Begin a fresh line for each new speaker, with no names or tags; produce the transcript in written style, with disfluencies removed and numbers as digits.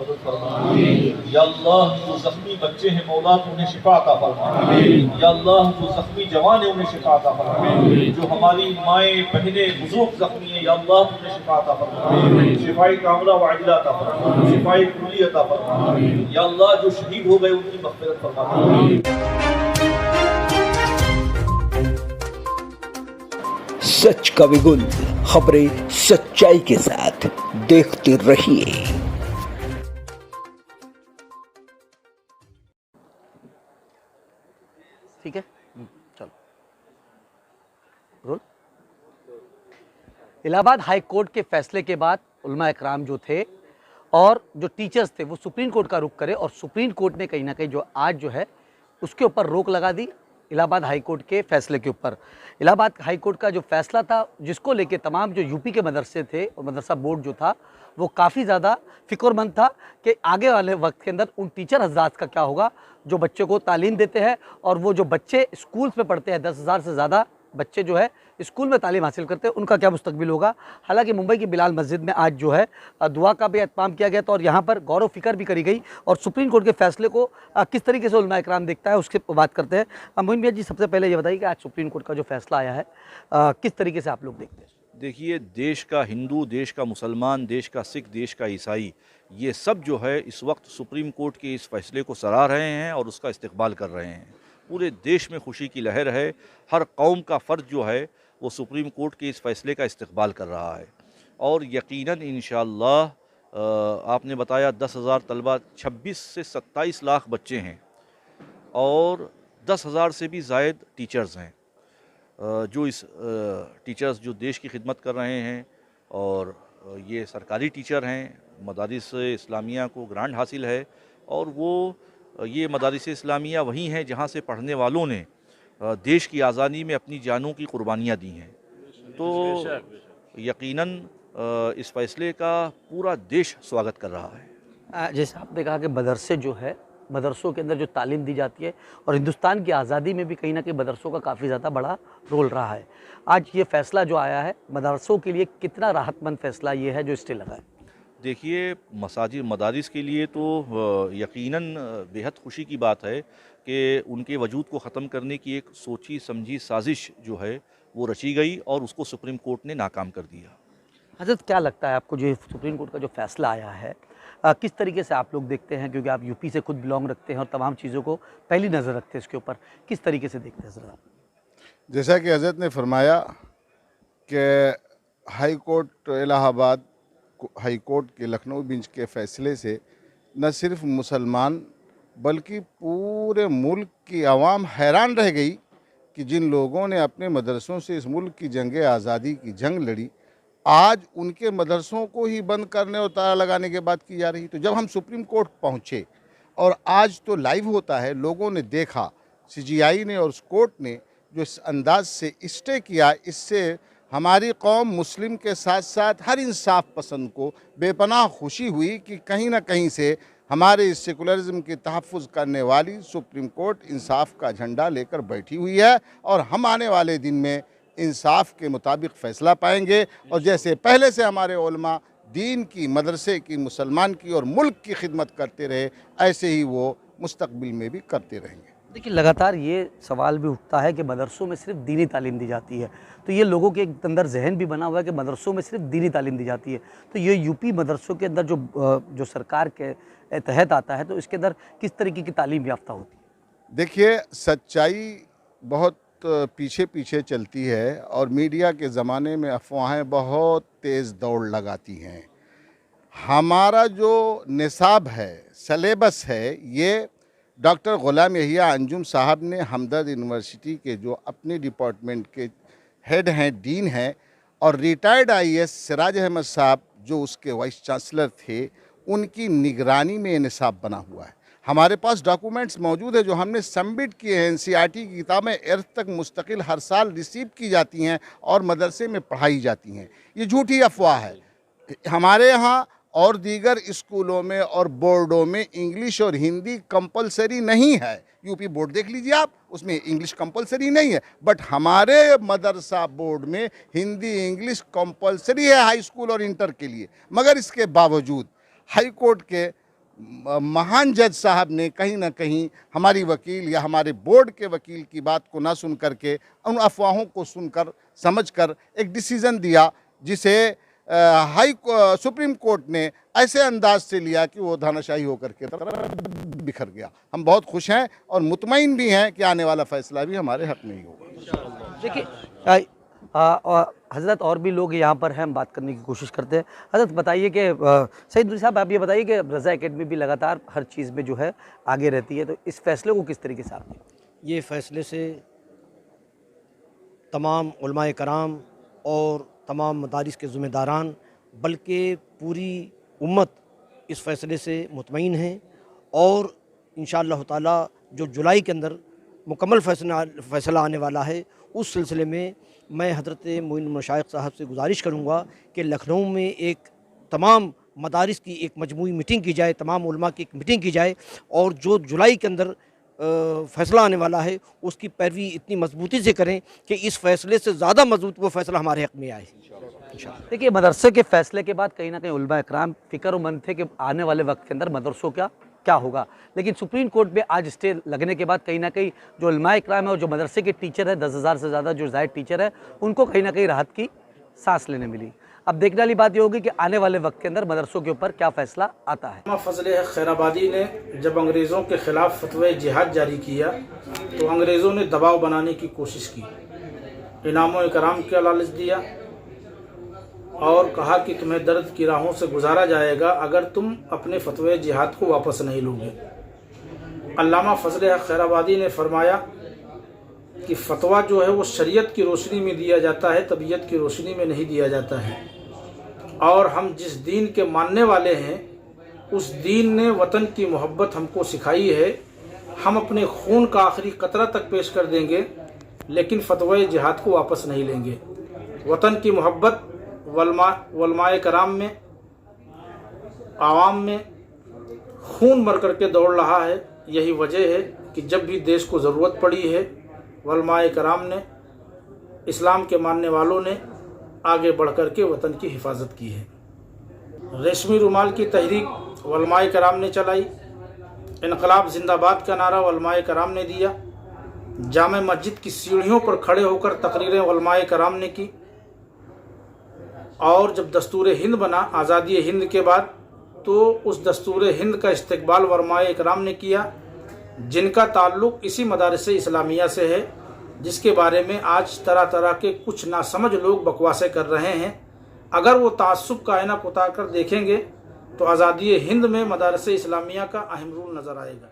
मदद फरमा। या अल्लाह जो ज़ख्मी बच्चे हैं मौला तो उन्हें शिफा अता फरमा। या अल्लाह जो ज़ख्मी जवान है उन्हें शिफा अता फरमा। जो हमारी माएँ बहनें बुजुर्ग ज़ख्मी हैं या अल्लाह उन्हें शिफा अता फरमा। शिफाई कामिला व आजिला अता फरमा। शिफाई कुल्ली अता फरमा। या अल्लाह जो शहीद हो गए उनकी मग़फ़िरत फरमा।
सच का विगुल, खबरें सच्चाई के साथ, देखते रहिए।
ठीक है, चलो रोल। इलाहाबाद हाई कोर्ट के फैसले के बाद उलमा इकराम जो थे और जो टीचर्स थे वो सुप्रीम कोर्ट का रुख करे और सुप्रीम कोर्ट ने कहीं ना कहीं जो आज जो है उसके ऊपर रोक लगा दी इलाहाबाद हाई कोर्ट के फैसले के ऊपर। इलाहाबाद हाई कोर्ट का जो फैसला था जिसको लेके तमाम जो यूपी के मदरसे थे और मदरसा बोर्ड जो था वो काफ़ी ज़्यादा फिक्रमंद था कि आगे वाले वक्त के अंदर उन टीचर हजरात का क्या होगा जो बच्चों को तालीम देते हैं और वो जो बच्चे स्कूल्स में पढ़ते हैं 10,000 से ज़्यादा बच्चे जो है स्कूल में तालीम हासिल करते हैं उनका क्या मुस्तकबिल होगा। हालांकि मुंबई की बिलाल मस्जिद में आज जो है दुआ का भी एहतमाम किया गया था और यहाँ पर गौर फिक्र भी करी गई और सुप्रीम कोर्ट के फैसले को किस तरीके से उलमा इकराम देखता है उसकी बात करते हैं। मोइन भैया जी, सबसे पहले ये बताइए कि आज सुप्रीम कोर्ट का जो फैसला आया है किस तरीके से आप लोग देखते हैं?
देखिए, देश का हिंदू, देश का मुसलमान, देश का सिख, देश का ईसाई, ये सब जो है इस वक्त सुप्रीम कोर्ट के इस फैसले को सराह रहे हैं और उसका इस्तकबाल कर रहे हैं। पूरे देश में खुशी की लहर है। हर कौम का फ़र्ज जो है वो सुप्रीम कोर्ट के इस फैसले का इस्तकबाल कर रहा है और यकीनन इंशाअल्लाह आपने बताया 10,000 तलबा, 26 से 27 लाख बच्चे हैं और 10,000 से भी ज़ायद टीचर्स हैं जो इस टीचर्स जो देश की खिदमत कर रहे हैं और ये सरकारी टीचर हैं। मदारिस इस्लामिया को ग्रांट हासिल है और वो ये मदारिस इस्लामिया वही हैं जहाँ से पढ़ने वालों ने देश की आज़ादी में अपनी जानों की कुर्बानियाँ दी हैं। तो यकीनन इस फैसले का पूरा देश स्वागत कर रहा है।
जैसे आपने कहा कि मदरसे जो है मदरसों के अंदर जो तालीम दी जाती है और हिंदुस्तान की आज़ादी में भी कहीं ना कहीं मदरसों का काफ़ी ज़्यादा बड़ा रोल रहा है। आज ये फ़ैसला जो आया है मदरसों के लिए कितना राहतमंद फ़ैसला ये है जो स्टे लगा है?
देखिए, मसाजिद मदारिस के लिए तो यकीनन बेहद खुशी की बात है कि उनके वजूद को ख़त्म करने की एक सोची समझी साजिश जो है वो रची गई और उसको सुप्रीम कोर्ट ने नाकाम कर दिया।
हज़रत, क्या लगता है आपको जो सुप्रीम कोर्ट का जो फ़ैसला आया है किस तरीके से आप लोग देखते हैं, क्योंकि आप यूपी से खुद बिलोंग रखते हैं और तमाम चीज़ों को पहली नज़र रखते हैं इसके ऊपर, किस तरीके से देखते हैं हज़रत?
जैसा कि हज़रत ने फरमाया कि high court Allahabad high court के लखनऊ बेंच के फ़ैसले से न सिर्फ मुसलमान बल्कि पूरे मुल्क की आवाम हैरान रह गई कि जिन लोगों ने अपने मदरसों से इस मुल्क की जंग आज़ादी की जंग लड़ी, आज उनके मदरसों को ही बंद करने और ताला लगाने की बात की जा रही। तो जब हम सुप्रीम कोर्ट पहुँचे और आज तो लाइव होता है, लोगों ने देखा, CGI ने और उस कोर्ट ने जो इस अंदाज से स्टे किया, इससे हमारी कौम मुस्लिम के साथ साथ हर इंसाफ पसंद को बेपनाह खुशी हुई कि कहीं ना कहीं से हमारे इस सेकुलरिज्म के तहफ़्फ़ुज़ करने वाली सुप्रीम कोर्ट इंसाफ का झंडा लेकर बैठी हुई है और हम आने वाले दिन में इंसाफ के मुताबिक फ़ैसला पाएंगे। और जैसे पहले से हमारे उलमा दीन की, मदरसे की, मुसलमान की और मुल्क की खिदमत करते रहे, ऐसे ही वो मुस्तकबिल में भी करते रहेंगे।
देखिए, लगातार ये सवाल भी उठता है कि मदरसों में सिर्फ दीनी तालीम दी जाती है, तो ये लोगों के अंदर जहन भी बना हुआ है कि मदरसों में सिर्फ दीनी तालीम दी जाती है। तो ये यूपी मदरसों के अंदर जो सरकार के तहत आता है तो इसके अंदर किस तरीके की तालीम याफ्ता होती है?
देखिए, सच्चाई बहुत पीछे पीछे चलती है और मीडिया के ज़माने में अफवाहें बहुत तेज़ दौड़ लगाती हैं। हमारा जो निसाब है, सलेबस है, ये डॉक्टर ग़ुलाम यहिया अंजुम साहब ने हमदर्द यूनिवर्सिटी के जो अपने डिपार्टमेंट के हेड हैं, डीन हैं, और रिटायर्ड IAS सिराज अहमद साहब जो उसके वाइस चांसलर थे, उनकी निगरानी में ये निसाब बना हुआ है। हमारे पास डॉक्यूमेंट्स मौजूद है जो हमने सबमिट किए हैं। NCERT की किताबें एर्थ तक मुस्तकिल हर साल रिसीव की जाती हैं और मदरसे में पढ़ाई जाती हैं। ये झूठी अफवाह है। हमारे यहाँ और दीगर स्कूलों में और बोर्डों में इंग्लिश और हिंदी कंपलसरी नहीं है। यूपी बोर्ड देख लीजिए आप, उसमें इंग्लिश कंपलसरी नहीं है, बट हमारे मदरसा बोर्ड में हिंदी इंग्लिश कंपलसरी है हाई स्कूल और इंटर के लिए। मगर इसके बावजूद हाई कोर्ट के महान जज साहब ने कहीं ना कहीं हमारी वकील या हमारे बोर्ड के वकील की बात को ना सुन करके उन अफवाहों को सुनकर समझकर एक डिसीज़न दिया, जिसे सुप्रीम कोर्ट ने ऐसे अंदाज से लिया कि वो धानाशाही होकर के बिखर गया। हम बहुत खुश हैं और मुतमईन भी हैं कि आने वाला फैसला भी हमारे हक में ही होगा।
देखिए हज़रत और भी लोग यहाँ पर हैं, हम बात करने की कोशिश करते हैं। हज़रत बताइए कि सईद नूरी साहब, आप ये बताइए कि रज़ा एकेडमी भी लगातार हर चीज़ में जो है आगे रहती है, तो इस फैसले को किस तरीके से आपने?
ये फ़ैसले से तमाम उलमाए कराम और तमाम मदारिस के ज़िम्मेदारान बल्कि पूरी उम्मत इस फ़ैसले से मुतमईन हैं और इंशाअल्लाह ताला जो जुलाई के अंदर मुकम्मल फ़ैसला आने वाला है, उस सिलसिले में मैं हज़रत मोइन मशाइख साहब से गुजारिश करूँगा कि लखनऊ में एक तमाम मदारिस की एक मजमूई मीटिंग की जाए, तमाम उलमा की एक मीटिंग की जाए और जो जुलाई के अंदर फ़ैसला आने वाला है उसकी पैरवी इतनी मजबूती से करें कि इस फ़ैसले से ज़्यादा मजबूत वो फ़ैसला हमारे हक़ में आए।
देखिए, मदरसे के फ़ैसले के बाद कहीं ना कहीं उलमा इकराम फ़िक्रमंद थे कि आने वाले वक्त के अंदर मदरसों का क्या होगा, लेकिन सुप्रीम कोर्ट में आज स्टे लगने के बाद कहीं ना कहीं जो उलमा इकराम है और जो मदरसे के टीचर है, 10,000 से ज़्यादा जो ज़ायद टीचर है, उनको कहीं ना कहीं राहत की सांस लेने मिली। अब देखने वाली बात ये होगी कि आने वाले वक्त के अंदर मदरसों के ऊपर क्या फ़ैसला आता है।
फजल खैराबादी ने जब अंग्रेज़ों के ख़िलाफ़ फतवे जिहाद जारी किया तो अंग्रेज़ों ने दबाव बनाने की कोशिश की, इनामों इकराम का लालच दिया और कहा कि तुम्हें दर्द की राहों से गुजारा जाएगा अगर तुम अपने फतवे जिहाद को वापस नहीं लोगे। अल्लामा फजल खैराबादी ने फरमाया कि फ़तवा जो है वो शरीयत की रोशनी में दिया जाता है, तबीयत की रोशनी में नहीं दिया जाता है, और हम जिस दीन के मानने वाले हैं उस दीन ने वतन की मोहब्बत हमको सिखाई है। हम अपने खून का आखिरी कतरा तक पेश कर देंगे लेकिन फतवे जिहाद को वापस नहीं लेंगे। वतन की मोहब्बत उलमाए कराम में, आवाम में खून मर करके दौड़ रहा है। यही वजह है कि जब भी देश को ज़रूरत पड़ी है, उलमाए कराम ने, इस्लाम के मानने वालों ने आगे बढ़ कर के वतन की हिफाजत की है। रेशमी रुमाल की तहरीक उलमाए कराम ने चलाई, इनकलाब जिंदाबाद का नारा उलमाए कराम ने दिया, जामे मस्जिद की सीढ़ियों पर खड़े होकर तकरीरें उलमाए कराम ने की, और जब दस्तूर हिंद बना आज़ादी हिंद के बाद तो उस दस्तूर हिंद का इस्तकबाल उलमाए इकराम ने किया, जिनका ताल्लुक़ इसी मदारिस इस्लामिया से है, जिसके बारे में आज तरह तरह के कुछ नासमझ लोग बकवासें कर रहे हैं। अगर वो तासुब का आईना उतार कर देखेंगे तो आज़ादी हिंद में मदारिस इस्लामिया का अहम रोल नज़र आएगा।